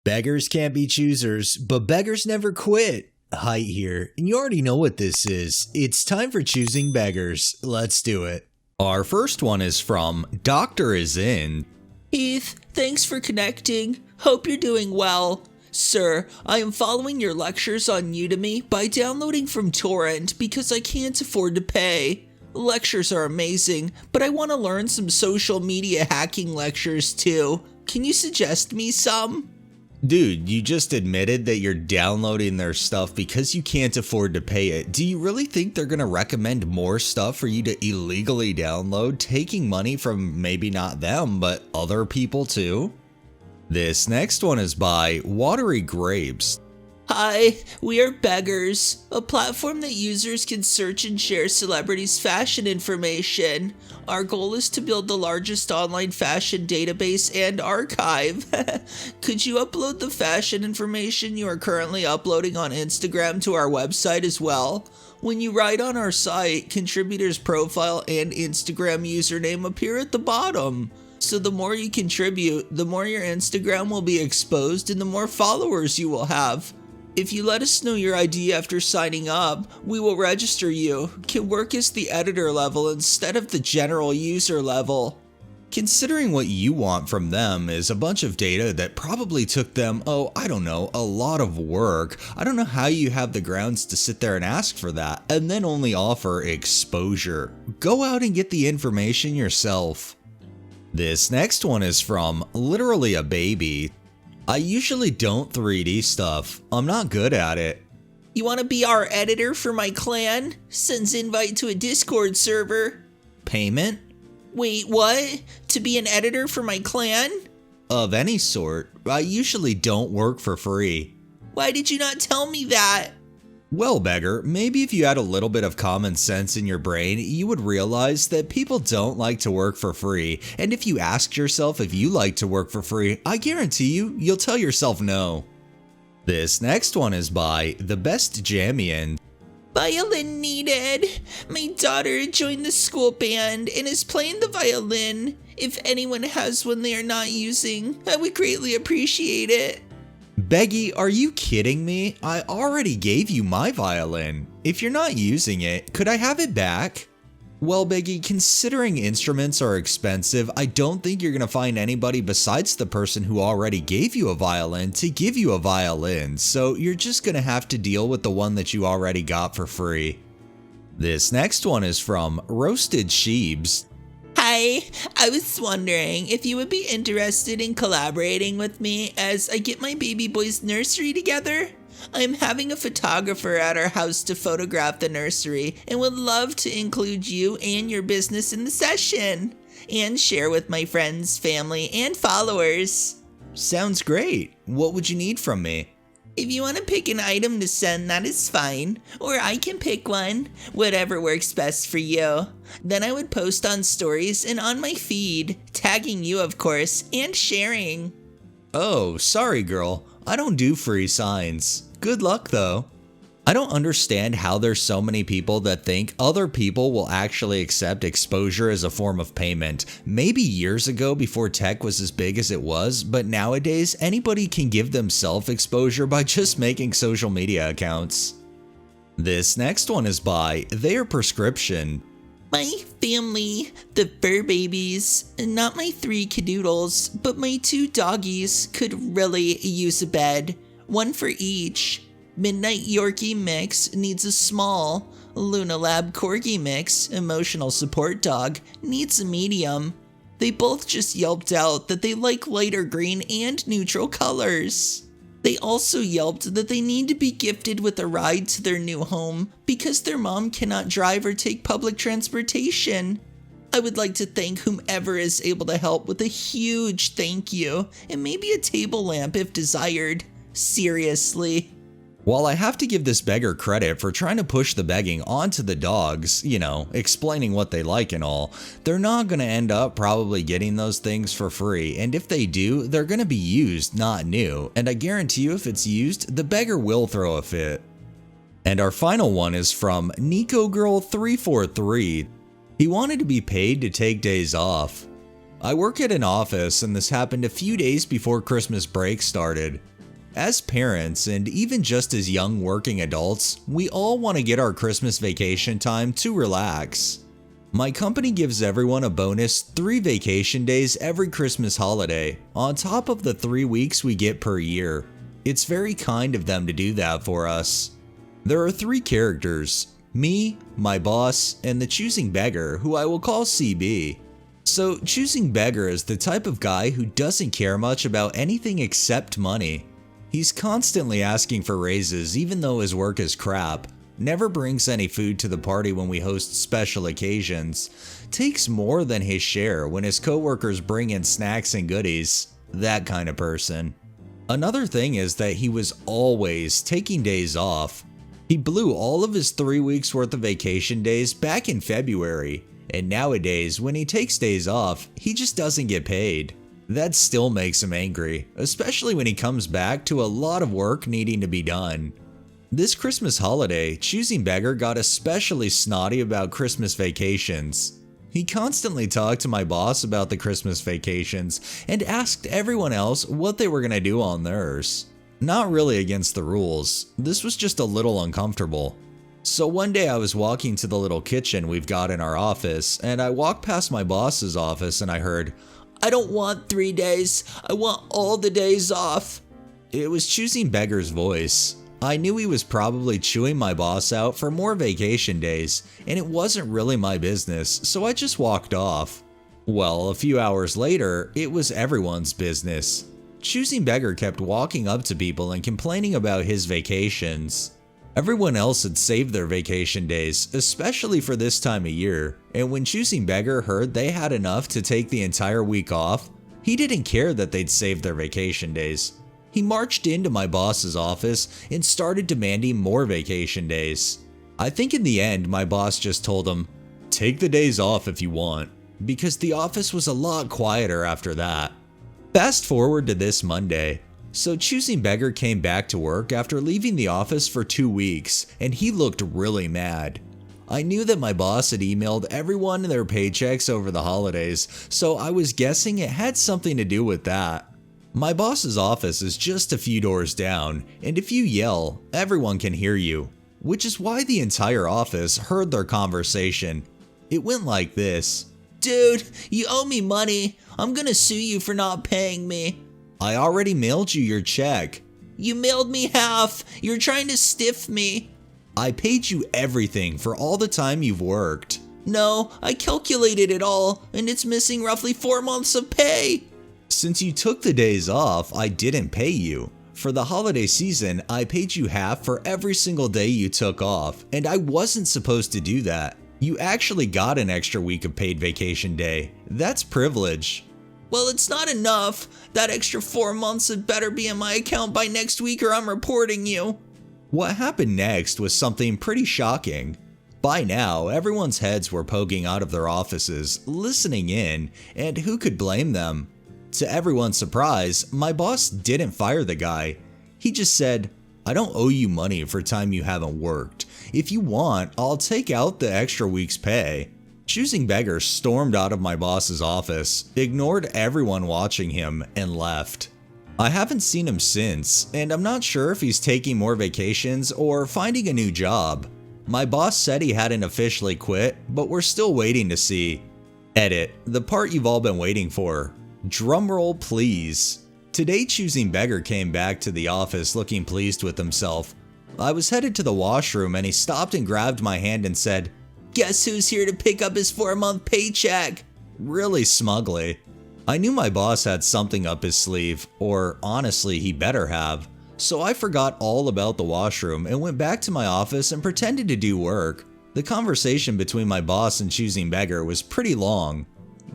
Beggars can't be choosers, but beggars never quit. Height here, and you already know what this is. It's time for Choosing Beggars. Let's do it. Our first one is from Doctor Is In. Heath, thanks for connecting. Hope you're doing well. Sir, I am following your lectures on Udemy by downloading from torrent because I can't afford to pay. Lectures are amazing, but I want to learn some social media hacking lectures too. Can you suggest me some? Dude, you just admitted that you're downloading their stuff because you can't afford to pay it. Do you really think they're gonna recommend more stuff for you to illegally download, taking money from maybe not them, but other people too? This next one is by Watery Grapes. Hi, we are Beggars, a platform that users can search and share celebrities' fashion information. Our goal is to build the largest online fashion database and archive. Could you upload the fashion information you are currently uploading on Instagram to our website as well? When you write on our site, contributors' profile and Instagram username appear at the bottom. So the more you contribute, the more your Instagram will be exposed and the more followers you will have. If you let us know your ID after signing up, we will register you. Can work as the editor level instead of the general user level. Considering what you want from them is a bunch of data that probably took them, I don't know, a lot of work. I don't know how you have the grounds to sit there and ask for that and then only offer exposure. Go out and get the information yourself. This next one is from Literally a Baby. I usually don't 3D stuff. I'm not good at it. You want to be our editor for my clan? Sends invite to a Discord server. Payment? Wait, what? To be an editor for my clan? Of any sort. I usually don't work for free. Why did you not tell me that? Well, Beggar, maybe if you had a little bit of common sense in your brain, you would realize that people don't like to work for free. And if you asked yourself if you like to work for free, I guarantee you'll tell yourself no. This next one is by The Best Jamian. Violin needed. My daughter joined the school band and is playing the violin. If anyone has one they are not using, I would greatly appreciate it. Beggy, are you kidding me? I already gave you my violin. If you're not using it, could I have it back? Well, Beggy, considering instruments are expensive, I don't think you're gonna find anybody besides the person who already gave you a violin to give you a violin, so you're just gonna have to deal with the one that you already got for free. This next one is from Roasted Sheebs. Hi, I was wondering if you would be interested in collaborating with me as I get my baby boy's nursery together. I'm having a photographer at our house to photograph the nursery and would love to include you and your business in the session and share with my friends, family, and followers. Sounds great. What would you need from me? If you want to pick an item to send, that is fine. Or I can pick one. Whatever works best for you. Then I would post on stories and on my feed, tagging you of course, and sharing. Oh, sorry girl. I don't do free signs. Good luck though. I don't understand how there's so many people that think other people will actually accept exposure as a form of payment. Maybe years ago before tech was as big as it was, but nowadays anybody can give themselves exposure by just making social media accounts. This next one is by Their Prescription. My family, the fur babies, not my 3 cadoodles, but my 2 doggies could really use a bed. One for each. Midnight Yorkie Mix needs a small. Luna Lab Corgi Mix, emotional support dog, needs a medium. They both just yelped out that they like lighter green and neutral colors. They also yelped that they need to be gifted with a ride to their new home because their mom cannot drive or take public transportation. I would like to thank whomever is able to help with a huge thank you and maybe a table lamp if desired. Seriously. While I have to give this beggar credit for trying to push the begging onto the dogs, explaining what they like and all, they're not going to end up probably getting those things for free, and if they do, they're going to be used, not new, and I guarantee you if it's used, the beggar will throw a fit. And our final one is from Nico Girl 343. He wanted to be paid to take days off. I work at an office and this happened a few days before Christmas break started. As parents, and even just as young working adults, we all want to get our Christmas vacation time to relax. My company gives everyone a bonus 3 vacation days every Christmas holiday, on top of the 3 weeks we get per year. It's very kind of them to do that for us. There are 3 characters, me, my boss, and the choosing beggar, who I will call CB. So, choosing beggar is the type of guy who doesn't care much about anything except money. He's constantly asking for raises even though his work is crap, never brings any food to the party when we host special occasions, takes more than his share when his coworkers bring in snacks and goodies, that kind of person. Another thing is that he was always taking days off. He blew all of his 3 weeks worth of vacation days back in February, and nowadays when he takes days off, he just doesn't get paid. That still makes him angry, especially when he comes back to a lot of work needing to be done. This Christmas holiday, choosing beggar got especially snotty about Christmas vacations. He constantly talked to my boss about the Christmas vacations and asked everyone else what they were going to do on theirs. Not really against the rules, this was just a little uncomfortable. So one day I was walking to the little kitchen we've got in our office, and I walked past my boss's office and I heard, I don't want 3 days. I want all the days off. It was choosing beggar's voice. I knew he was probably chewing my boss out for more vacation days, and it wasn't really my business, so I just walked off. Well, a few hours later, it was everyone's business. Choosing beggar kept walking up to people and complaining about his vacations. Everyone else had saved their vacation days, especially for this time of year, and when choosing beggar heard they had enough to take the entire week off, he didn't care that they'd saved their vacation days. He marched into my boss's office and started demanding more vacation days. I think in the end my boss just told him, "Take the days off if you want," because the office was a lot quieter after that. Fast forward to this Monday. So choosing beggar came back to work after leaving the office for 2 weeks, and he looked really mad. I knew that my boss had emailed everyone their paychecks over the holidays, so I was guessing it had something to do with that. My boss's office is just a few doors down, and if you yell, everyone can hear you, which is why the entire office heard their conversation. It went like this. Dude, you owe me money. I'm gonna sue you for not paying me. I already mailed you your check. You mailed me half. You're trying to stiff me. I paid you everything for all the time you've worked. No, I calculated it all, and it's missing roughly 4 months of pay. Since you took the days off, I didn't pay you. For the holiday season, I paid you half for every single day you took off, and I wasn't supposed to do that. You actually got an extra week of paid vacation day. That's privilege. Well, it's not enough. That extra 4 months had better be in my account by next week or I'm reporting you. What happened next was something pretty shocking. By now, everyone's heads were poking out of their offices, listening in, and who could blame them? To everyone's surprise, my boss didn't fire the guy. He just said, "I don't owe you money for time you haven't worked. If you want, I'll take out the extra week's pay." Choosing beggar stormed out of my boss's office, ignored everyone watching him, and left. I haven't seen him since, and I'm not sure if he's taking more vacations or finding a new job. My boss said he hadn't officially quit, but we're still waiting to see. Edit, the part you've all been waiting for. Drumroll please. Today choosing beggar came back to the office looking pleased with himself. I was headed to the washroom and he stopped and grabbed my hand and said, "Guess who's here to pick up his 4-month paycheck?" Really smugly. I knew my boss had something up his sleeve, or honestly he better have. So I forgot all about the washroom and went back to my office and pretended to do work. The conversation between my boss and choosing beggar was pretty long.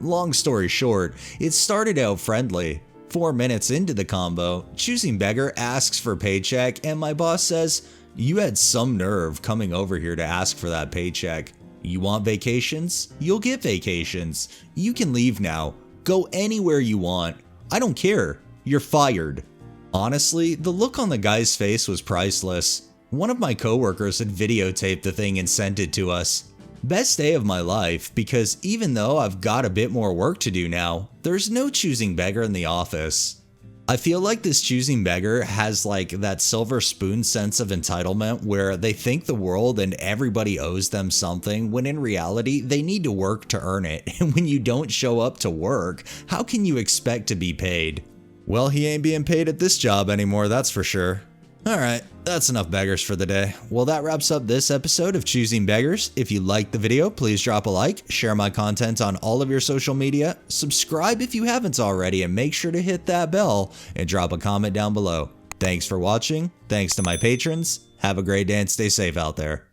Long story short, it started out friendly. 4 minutes into the combo, choosing beggar asks for paycheck and my boss says, "You had some nerve coming over here to ask for that paycheck. You want vacations? You'll get vacations. You can leave now. Go anywhere you want. I don't care. You're fired." Honestly, the look on the guy's face was priceless. One of my coworkers had videotaped the thing and sent it to us. Best day of my life, because even though I've got a bit more work to do now, there's no choosing beggar in the office. I feel like this choosing beggar has like that silver spoon sense of entitlement where they think the world and everybody owes them something when in reality they need to work to earn it. And when you don't show up to work, how can you expect to be paid? Well, he ain't being paid at this job anymore, that's for sure. Alright, that's enough beggars for the day. Well, that wraps up this episode of Choosing Beggars. If you liked the video, please drop a like, share my content on all of your social media, subscribe if you haven't already, and make sure to hit that bell and drop a comment down below. Thanks for watching, thanks to my patrons, have a great day and stay safe out there.